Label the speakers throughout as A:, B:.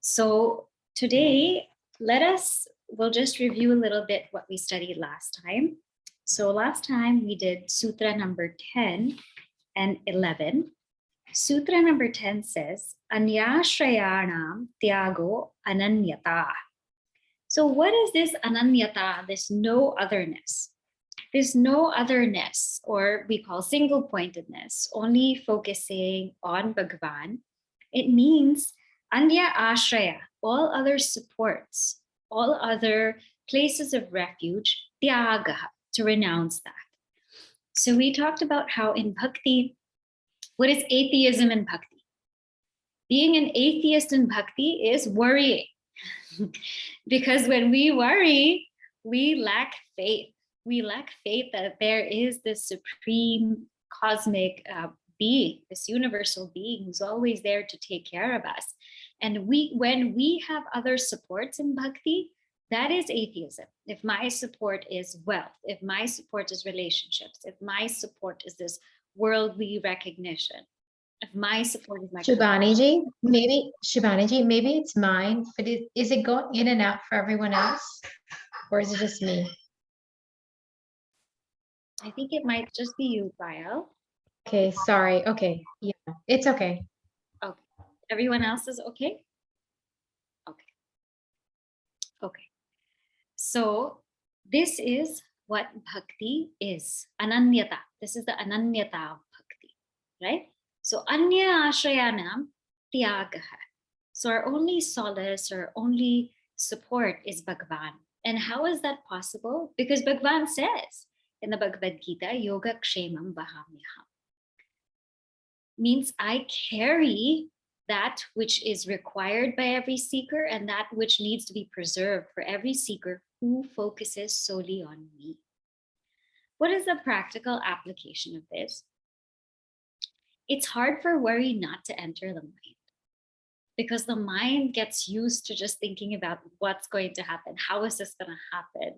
A: So today, we'll just review a little bit what we studied last time. So last time we did Sutra number 10 and 11. Sutra number 10 says, Anyashrayanam Tyago Ananyata. So what is this ananyata, this no otherness? This no otherness, or we call single pointedness, only focusing on Bhagavan. It means Anya Ashraya, all other supports, all other places of refuge, Tyaga, to renounce that. So we talked about how in Bhakti, what is atheism in Bhakti? Being an atheist in Bhakti is worrying. Because when we worry, we lack faith. We lack faith that there is this supreme cosmic being, this universal being who's always there to take care of us. And when we have other supports in Bhakti, that is atheism. If my support is wealth, if my support is relationships, if my support is this worldly recognition, if my support is my
B: Shubhani ji, maybe it's mine, but is it going in and out for everyone else, or is it just me?
A: I think it might just be you, Payal.
B: Okay, sorry. Okay, yeah, it's okay.
A: Okay, everyone else is okay? Okay. So this is what bhakti is, ananyata. This is the ananyata of bhakti, right? So anya ashrayanam tyagaha. So our only solace, our only support is Bhagavan. And how is that possible? Because Bhagavan says in the Bhagavad Gita, yoga kshemam vahamyaham. Means I carry that which is required by every seeker and that which needs to be preserved for every seeker who focuses solely on me. What is the practical application of this? It's hard for worry not to enter the mind because the mind gets used to just thinking about what's going to happen. How is this going to happen?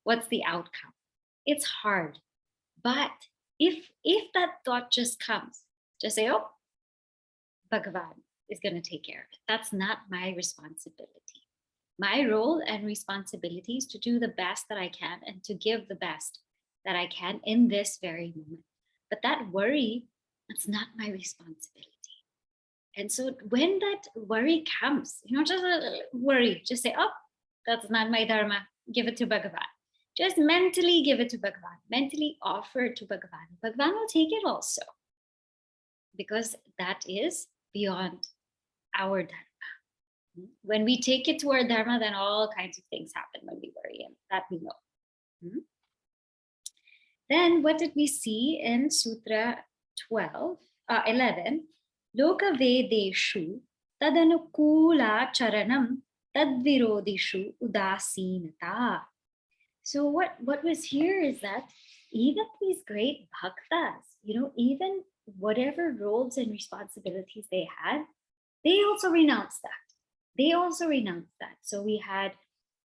A: What's the outcome? It's hard. But if that thought just comes, just say, oh, Bhagavan is going to take care of it. That's not my responsibility. My role and responsibility is to do the best that I can and to give the best that I can in this very moment. But that worry, it's not my responsibility. And so when that worry comes, just worry, just say, oh, that's not my dharma. Give it to Bhagavan. Just mentally give it to Bhagavan. Mentally offer it to Bhagavan. Bhagavan will take it also. Because that is beyond our dharma. When we take it to our dharma, then all kinds of things happen when we worry, and that we know. Then what did we see in Sutra 11? Loka vedeshu tadanukula charanam tadvirodishu udasinata. So what was here is that even these great bhaktas, even whatever roles and responsibilities they had, they also renounced that. So we had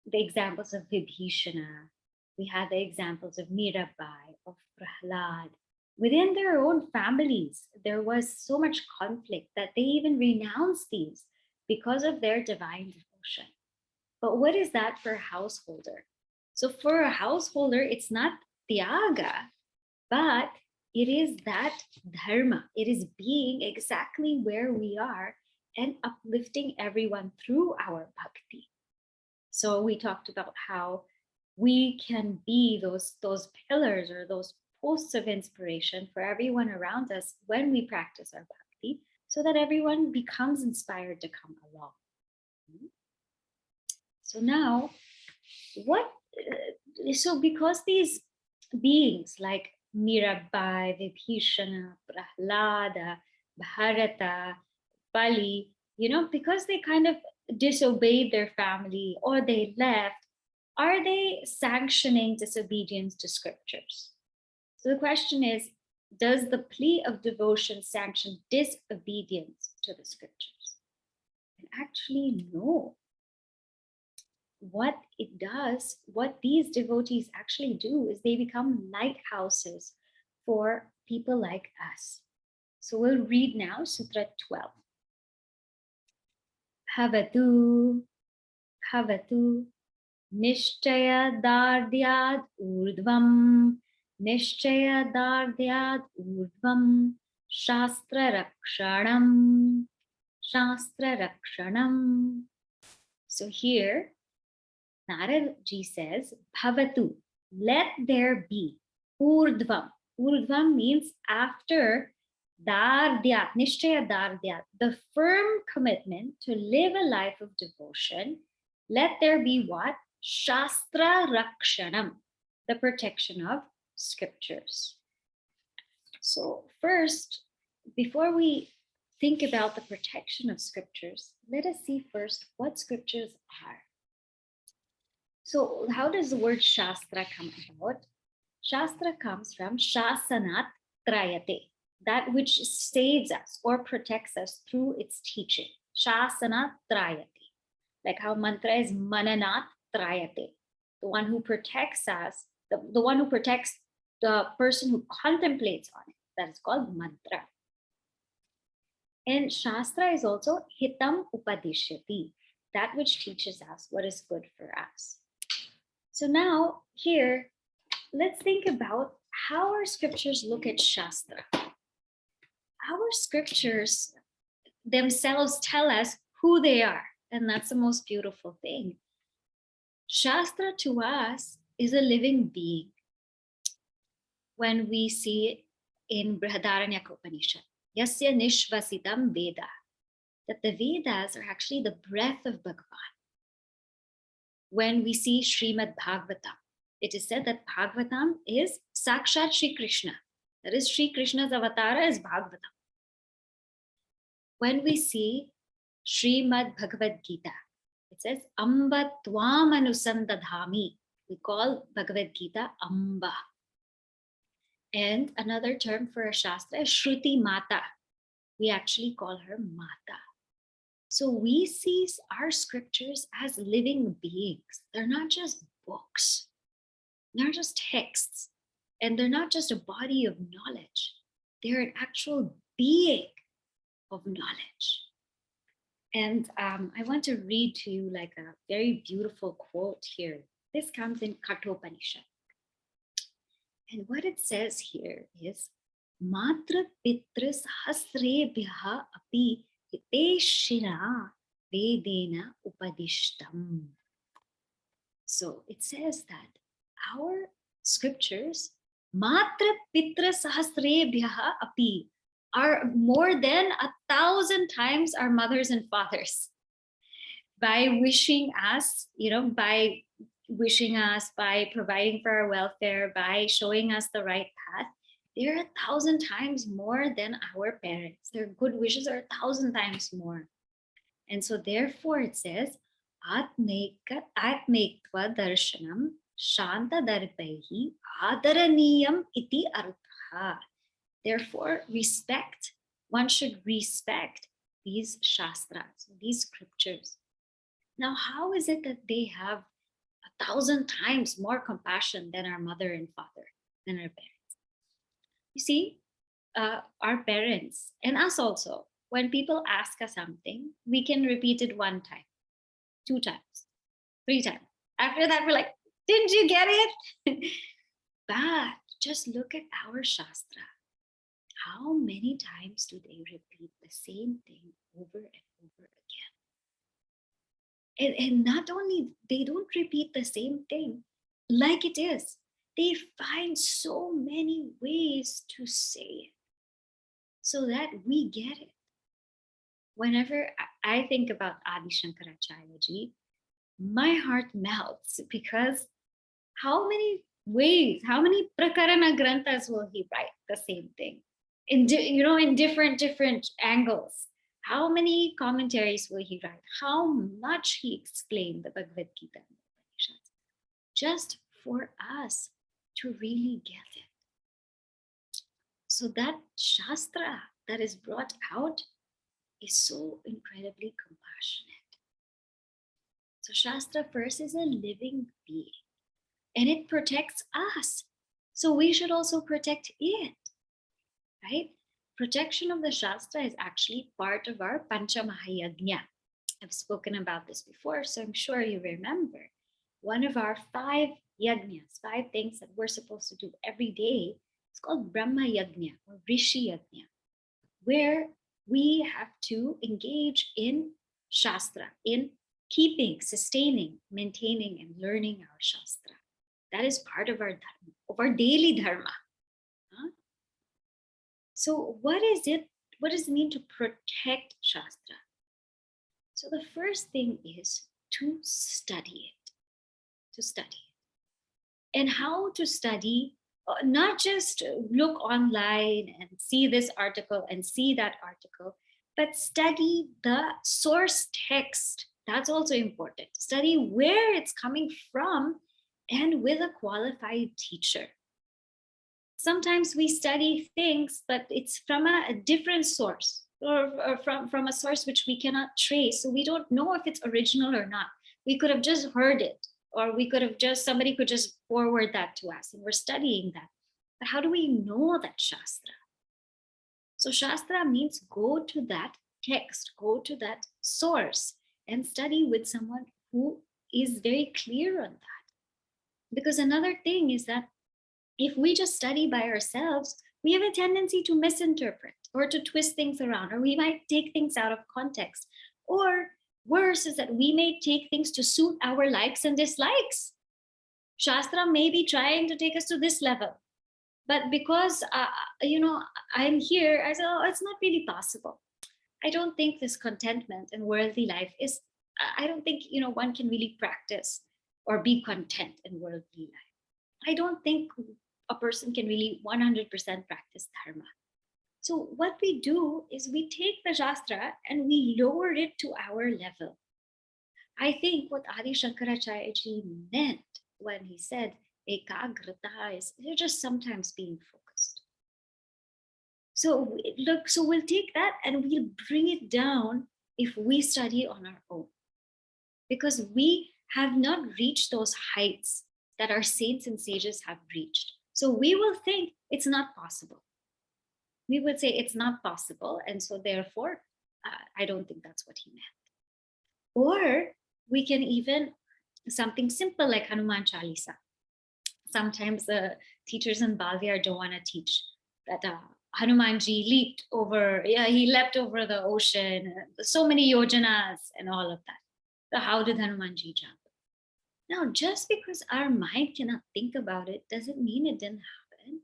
A: the examples of Vibhishana, we had the examples of Mirabai, of Prahlad. Within their own families, there was so much conflict that they even renounced these because of their divine devotion. But what is that for a householder? So for a householder, it's not tyaga, but it is that dharma. It is being exactly where we are and uplifting everyone through our bhakti. So we talked about how we can be those pillars or those posts of inspiration for everyone around us when we practice our bhakti, so that everyone becomes inspired to come along. So now, so because these beings like Mirabai, Vibhishana, Prahlada, Bharata, Bali, because they kind of disobeyed their family or they left, are they sanctioning disobedience to scriptures? So the question is, does the plea of devotion sanction disobedience to the scriptures? And actually, no. What it does, what these devotees actually do is they become lighthouses for people like us. So we'll read now Sutra 12. bhavatu, bhavatu, nishchaya dardyad urdvam, nishchaya dardyad urdvam, shastra rakshanam, shastra rakshanam. So here, Narada ji says, bhavatu, let there be, urdvam. Urdvam means after dardyat, nishchaya dardyat, the firm commitment to live a life of devotion. Let there be what? Shastra rakshanam, the protection of scriptures. So first, before we think about the protection of scriptures, let us see first what scriptures are. So how does the word Shastra come about? Shastra comes from Shasanat Trayate, that which saves us or protects us through its teaching. Shasanat Trayate. Like how mantra is Mananat Trayate, the one who protects us, the one who protects the person who contemplates on it. That is called mantra. And Shastra is also Hitam Upadishyati, that which teaches us what is good for us. So now here, let's think about how our scriptures look at Shastra. Our scriptures themselves tell us who they are, and that's the most beautiful thing. Shastra to us is a living being. When we see it in Brihadaranyaka Upanishad, Yasya Nishvasitam Veda, that the Vedas are actually the breath of Bhagavan. When we see Srimad Bhagavatam, it is said that Bhagavatam is Sakshat Shri Krishna. That is, Shri Krishna's avatara is Bhagavatam. When we see Srimad Bhagavad Gita, it says Amba Tvam Anusandadhami. We call Bhagavad Gita Amba. And another term for a Shastra is Shruti Mata. We actually call her Mata. So we see our scriptures as living beings. They're not just books. They're not just texts. And they're not just a body of knowledge. They're an actual being of knowledge. And I want to read to you like a very beautiful quote here. This comes in Kathopanishad. And what it says here is, Matra Pitra Sahasrebhyaha api hiteshina vedena upadishtam. So it says that our scriptures, Matra Pitra Sahasrebhyaha api, are more than 1,000 times our mothers and fathers. By wishing us, by providing for our welfare, by showing us the right path, they're 1,000 times more than our parents. Their good wishes are 1,000 times more. And so therefore it says, Atmektva darshanam shanta darpaihi adaraniyam iti artha. Therefore, one should respect these shastras, these scriptures. Now, how is it that they have 1,000 times more compassion than our mother and father, than our parents? You see, our parents and us also, when people ask us something, we can repeat it 1 time, 2 times, 3 times. After that, we're like, didn't you get it? But just look at our Shastra. How many times do they repeat the same thing over and over again? And not only, they don't repeat the same thing like it is. They find so many ways to say it so that we get it. Whenever I think about Adi Shankaracharya ji, my heart melts, because how many ways, how many prakarana granthas will he write the same thing? In different angles. How many commentaries will he write? How much he explained the Bhagavad Gita and the Upanishads, just for us to really get it. So that Shastra that is brought out is so incredibly compassionate. So Shastra first is a living being, and it protects us. So we should also protect it. Right? Protection of the Shastra is actually part of our Pancha Mahayagnya. I've spoken about this before, so I'm sure you remember. One of our 5 yajnas, 5 things that we're supposed to do every day, it's called Brahma Yajna or Rishi Yajna, where we have to engage in Shastra, in keeping, sustaining, maintaining, and learning our Shastra. That is part of our dharma, of our daily dharma. Huh? So what is it? What does it mean to protect Shastra? So the first thing is to study it, to study it. And how to study, not just look online and see this article and see that article, but study the source text. That's also important. Study where it's coming from and with a qualified teacher. Sometimes we study things, but it's from a different source or from a source which we cannot trace. So we don't know if it's original or not. We could have just heard it, or we could have just, somebody could just forward that to us and we're studying that. But how do we know that Shastra? So Shastra means go to that text, go to that source and study with someone who is very clear on that. Because another thing is that if we just study by ourselves, we have a tendency to misinterpret or to twist things around, or we might take things out of context. Or worse is that we may take things to suit our likes and dislikes. Shastra may be trying to take us to this level, but because I'm here, I said, oh, it's not really possible. I don't think this contentment in worldly life is, I don't think, one can really practice or be content in worldly life. I don't think a person can really 100% practice dharma. So what we do is we take the Shastra and we lower it to our level. I think what Adi Shankaracharya ji meant when he said ekagrata is you're just sometimes being focused. So we'll take that and we'll bring it down if we study on our own, because we have not reached those heights that our saints and sages have reached. So we will think it's not possible. We would say it's not possible, and so therefore, I don't think that's what he meant. Or we can even, something simple like Hanuman Chalisa. Sometimes the teachers in Balviar don't want to teach that Hanumanji leaped over, he leapt over the ocean, so many yojanas and all of that. So how did Hanumanji jump? Now, just because our mind cannot think about it doesn't mean it didn't happen.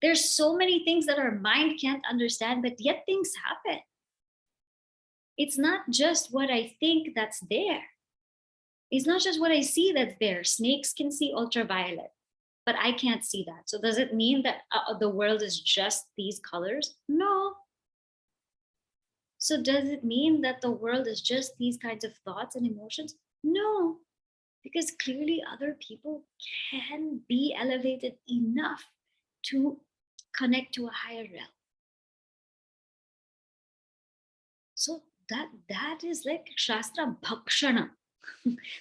A: There's so many things that our mind can't understand, but yet things happen. It's not just what I think that's there. It's not just what I see that's there. Snakes can see ultraviolet, but I can't see that. So does it mean that the world is just these colors? No. So does it mean that the world is just these kinds of thoughts and emotions? No. Because clearly other people can be elevated enough to connect to a higher realm. So that is like Shastra Bhakshana,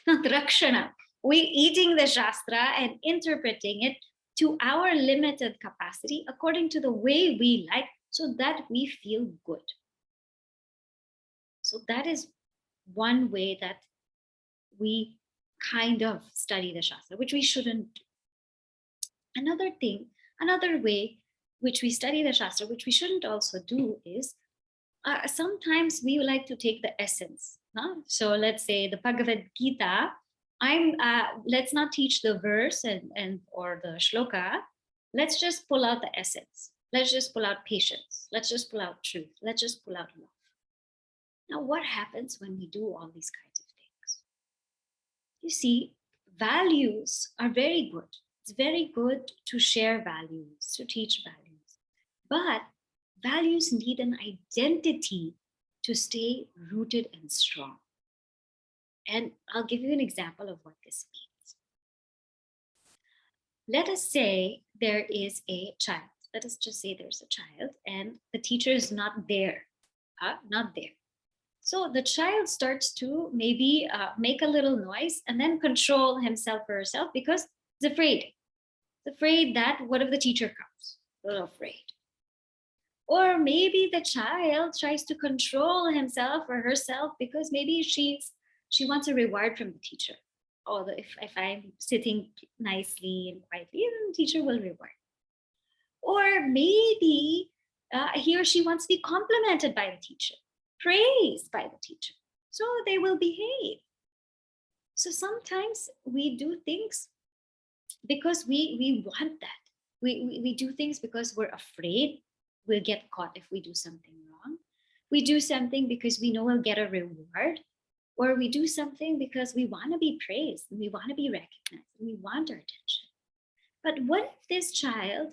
A: not Rakshana. We're eating the Shastra and interpreting it to our limited capacity according to the way we like, so that we feel good. So that is one way that we kind of study the Shastra, which we shouldn't do. Another way which we study the Shastra, which we shouldn't also do, is sometimes we like to take the essence. Huh? So let's say the Bhagavad Gita, let's not teach the verse and or the shloka. Let's just pull out the essence. Let's just pull out patience. Let's just pull out truth. Let's just pull out love. Now, what happens when we do all these kinds of things? You see, values are very good. It's very good to share values, to teach values. But values need an identity to stay rooted and strong. And I'll give you an example of what this means. Let us say there is a child. Let us just say there's a child and the teacher is not there. Not there. So the child starts to maybe make a little noise and then control himself or herself because he's afraid. He's afraid that what if the teacher comes? A little afraid. Or maybe the child tries to control himself or herself because maybe she wants a reward from the teacher. Or if I'm sitting nicely and quietly, then the teacher will reward. Or maybe he or she wants to be complimented by the teacher, praised by the teacher. So they will behave. So sometimes we do things because we want that. We do things because we're afraid we'll get caught if we do something wrong. We do something because we know we'll get a reward. Or we do something because we want to be praised and we want to be recognized and we want our attention. But what if this child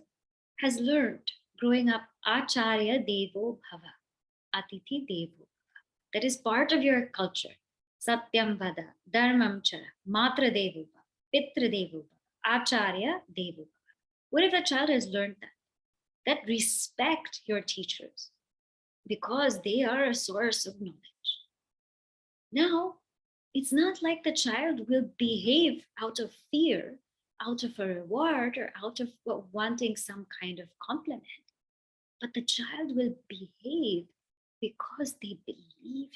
A: has learned growing up, Acharya Devo Bhava, Atithi Devo Bhava? That is part of your culture. Satyam Vada, Dharmam Chara, Matra Devo Bhava, Pitra Devo Bhava, Acharya Devo Bhava. What if a child has learned that? That respect your teachers because they are a source of knowledge. Now, it's not like the child will behave out of fear, out of a reward, or out of wanting some kind of compliment, but the child will behave because they believe in it.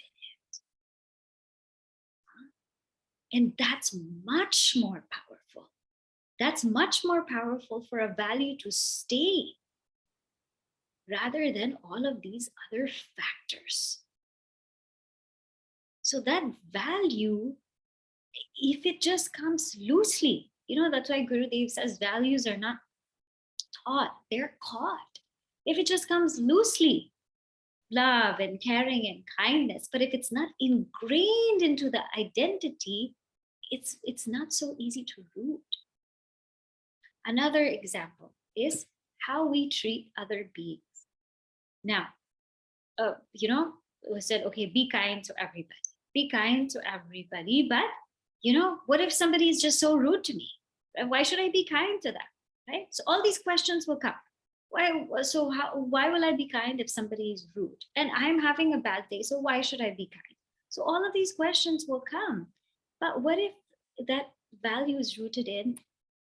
A: And that's much more powerful. That's much more powerful for a value to stay rather than all of these other factors. So that value, if it just comes loosely, that's why Gurudev says values are not taught, they're caught. If it just comes loosely, love and caring and kindness, but if it's not ingrained into the identity, it's not so easy to root. Another example is how we treat other beings. Now, we said, okay, be kind to everybody. Be kind to everybody. But, what if somebody is just so rude to me? Why should I be kind to them? Right? So all these questions will come. Why will I be kind if somebody is rude? And I'm having a bad day, so why should I be kind? So all of these questions will come. But what if that value is rooted in,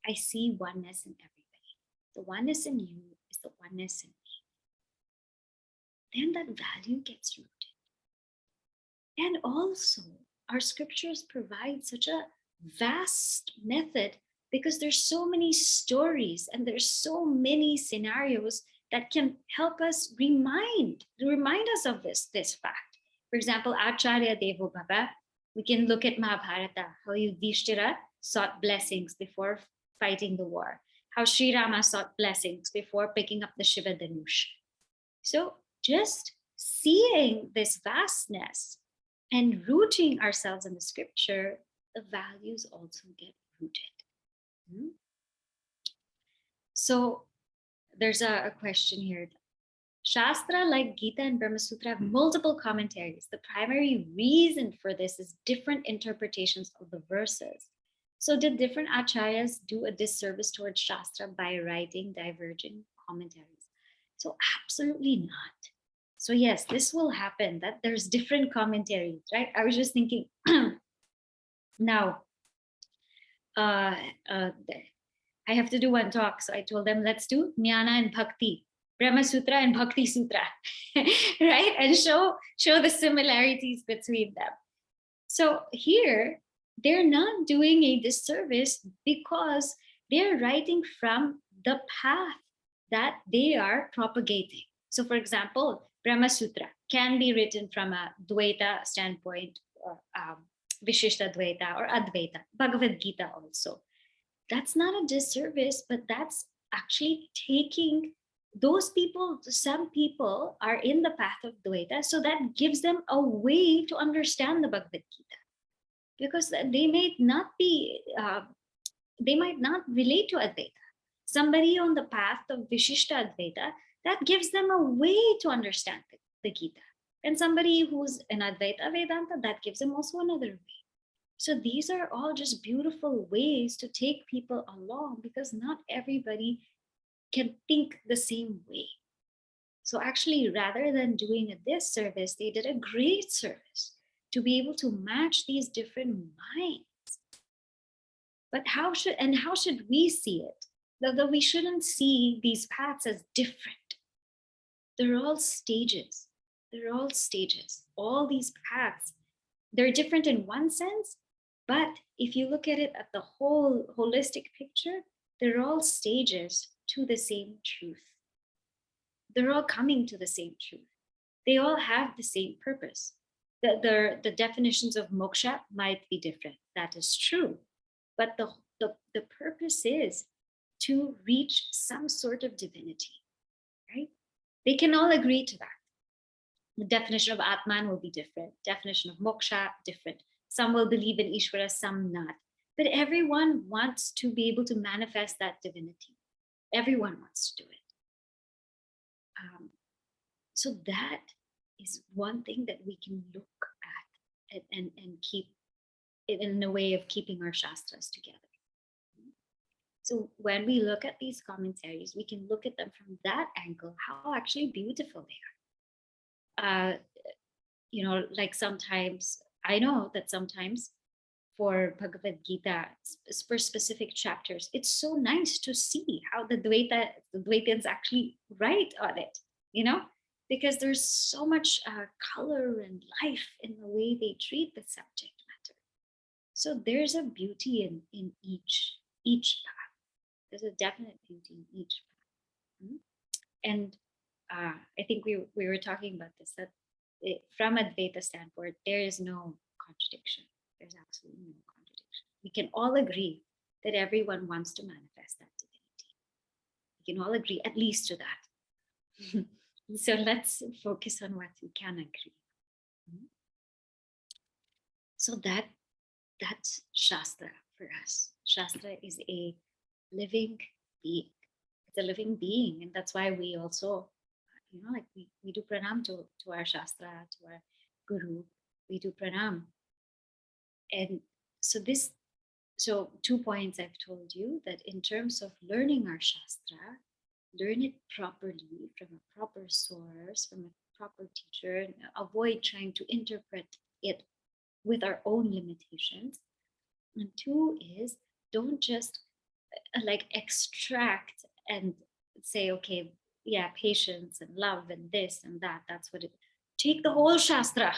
A: I see oneness in everybody. The oneness in you is the oneness in me. Then that value gets rooted. And also, our scriptures provide such a vast method because there's so many stories and there's so many scenarios that can help us remind us of this fact. For example, Acharya Devo Bhava, we can look at Mahabharata, how Yudhishthira sought blessings before fighting the war, how Sri Rama sought blessings before picking up the Shiva Dhanush. So just seeing this vastness and rooting ourselves in the scripture, the values also get rooted. So there's a question here. Shastra like Gita and Brahma Sutra have multiple commentaries. The primary reason for this is different interpretations of the verses. So did different acharyas do a disservice towards Shastra by writing diverging commentaries? So absolutely not. So yes, this will happen, that there's different commentaries, right? I was just thinking, now, I have to do one talk. So I told them, let's do Jnana and Bhakti, Brahma Sutra and Bhakti Sutra, right? And show the similarities between them. So here, they're not doing a disservice because they're writing from the path that they are propagating. So for example, Brahma Sutra can be written from a Dvaita standpoint, or Vishishta Dvaita or Advaita, Bhagavad Gita also. That's not a disservice, but that's actually taking those people, some people are in the path of Dvaita, so that gives them a way to understand the Bhagavad Gita. Because they might not relate to Advaita. Somebody on the path of Vishishta Advaita, that gives them a way to understand the Gita. And somebody who's in Advaita Vedanta, that gives them also another way. So these are all just beautiful ways to take people along, because not everybody can think the same way. So actually, rather than doing a disservice, they did a great service to be able to match these different minds. But how should we see it? Though we shouldn't see these paths as different. they're all stages. They're all stages. All these paths, they're different in one sense, but if you look at it at the whole holistic picture, they're all stages to the same truth. They're all coming to the same truth. They all have the same purpose. The definitions of moksha might be different. That is true. But the purpose is to reach some sort of divinity, right? They can all agree to that. The definition of Atman will be different. Definition of moksha, different. Some will believe in Ishvara, some not. But everyone wants to be able to manifest that divinity. Everyone wants to do it. So that is one thing that we can look at and keep it in a way of keeping our shastras together. So when we look at these commentaries, we can look at them from that angle, how actually beautiful they are. Like sometimes, I know that sometimes for Bhagavad Gita, for specific chapters, it's so nice to see how the Dvaitins actually write on it, because there's so much color and life in the way they treat the subject matter. So there's a beauty in each path. There's a definite beauty in each path. And I think we were talking about this, that from Advaita standpoint, there is no contradiction. There's absolutely no contradiction. We can all agree that everyone wants to manifest that divinity. We can all agree at least to that. So let's focus on what we can agree. So that's Shastra for us. Shastra is a living being. It's a living being, and that's why we also, like we do pranam to our Shastra, to our Guru. We do pranam. And so 2 points I've told you, that in terms of learning our Shastra, learn it properly from a proper source, from a proper teacher, and avoid trying to interpret it with our own limitations. And 2 is, don't just like extract and say, okay, yeah, patience and love and this and that, that's what it. Take the whole Shastra.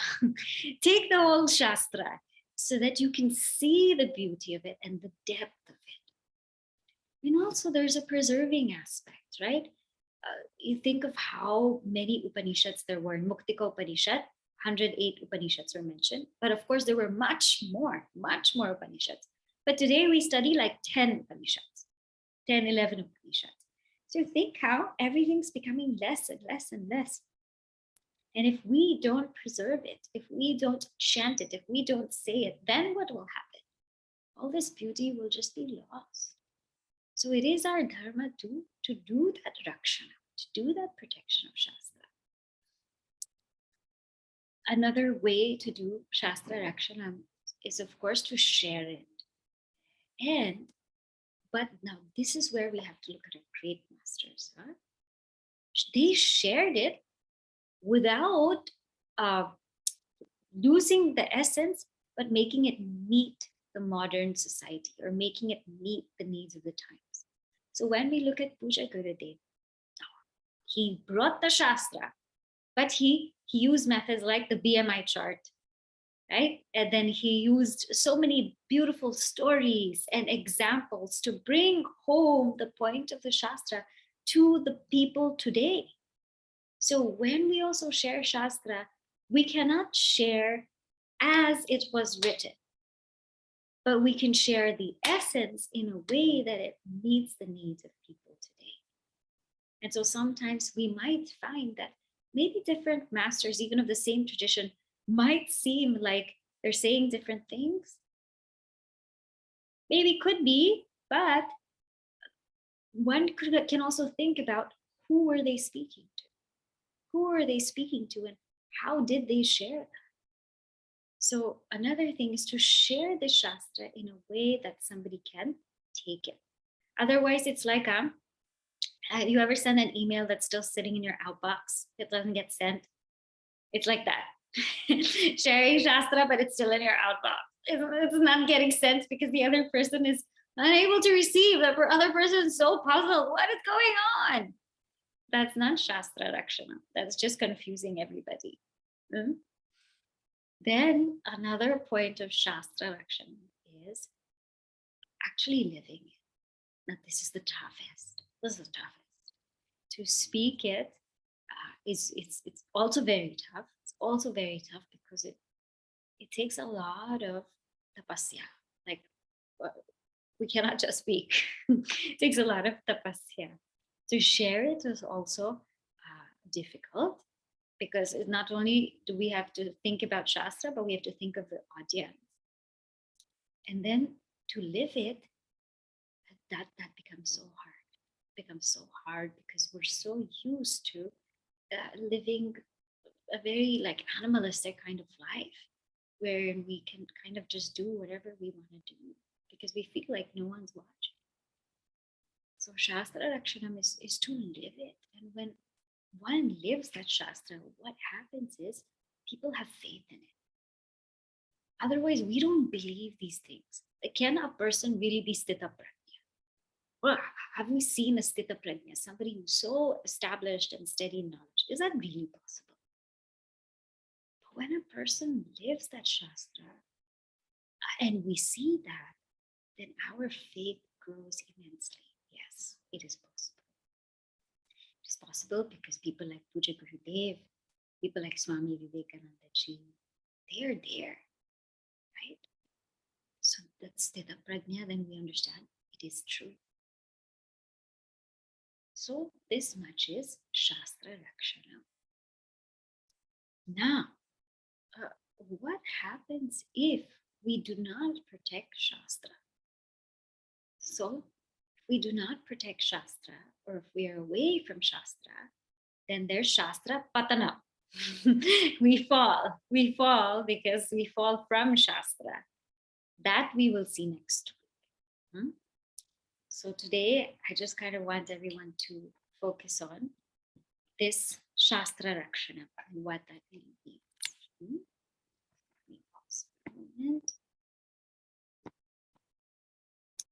A: Take the whole Shastra, so that you can see the beauty of it and the depth of it. And also there's a preserving aspect, right? You think of how many Upanishads there were in Muktika Upanishad. 108 Upanishads were mentioned, but of course there were much more Upanishads. But today we study like 10 Upanishads, 10, 11 Upanishads. So think how everything's becoming less and less and less. And if we don't preserve it, if we don't chant it, if we don't say it, then what will happen? All this beauty will just be lost. So it is our dharma to do that rakshana, to do that protection of Shastra. Another way to do Shastra rakshana is, of course, to share it. But now this is where we have to look at our great masters. Huh? They shared it without losing the essence, but making it meet the modern society, or making it meet the needs of the times. So when we look at Puja Gurudev, he brought the Shastra, but he used methods like the BMI chart, right? And then he used so many beautiful stories and examples to bring home the point of the Shastra to the people today. So when we also share Shastra, we cannot share as it was written, but we can share the essence in a way that it meets the needs of people today. And so sometimes we might find that maybe different masters, even of the same tradition, might seem like they're saying different things. Maybe could be, but one can also think about, who were they speaking to? Who are they speaking to, and how did they share that? So another thing is to share the Shastra in a way that somebody can take it. Otherwise, it's like, you ever send an email that's still sitting in your outbox? It doesn't get sent. It's like that. Sharing Shastra, but it's still in your outbox. It's not getting sent because the other person is unable to receive. The other person is so puzzled. What is going on? That's not Shastra Rakshana. That's just confusing everybody. Hmm? Then another point of Shastra Rakshana is actually living it. Now, this is the toughest. This is the toughest. To speak it it's also very tough. It's also very tough because it takes a lot of tapasya. Like we cannot just speak. It takes a lot of tapasya. To share it is also difficult because not only do we have to think about Shastra, but we have to think of the audience. And then to live it, that becomes so hard. It becomes so hard because we're so used to living a very like animalistic kind of life where we can kind of just do whatever we want to do because we feel like no one's watching. So Shastra Rakshanam is to live it. And when one lives that Shastra, what happens is people have faith in it. Otherwise, we don't believe these things. Like, can a person really be Sthita Prajna? Well, have we seen a Sthita Prajna, somebody who's so established and steady in knowledge? Is that really possible? But when a person lives that Shastra and we see that, then our faith grows immensely. Yes, it is possible. It is possible because people like Puja Gurudev, people like Swami Vivekananda Ji, they are there, right? So that's Sthita Prajna, then we understand it is true. So this much is Shastra Rakshana. Now, what happens if we do not protect Shastra? So, if we do not protect Shastra, or if we are away from Shastra, then there's Shastra Patana. We fall because we fall from Shastra. That we will see next week. So today, I just kind of want everyone to focus on this Shastra Rakshana and what that really means. Let me pause for a moment.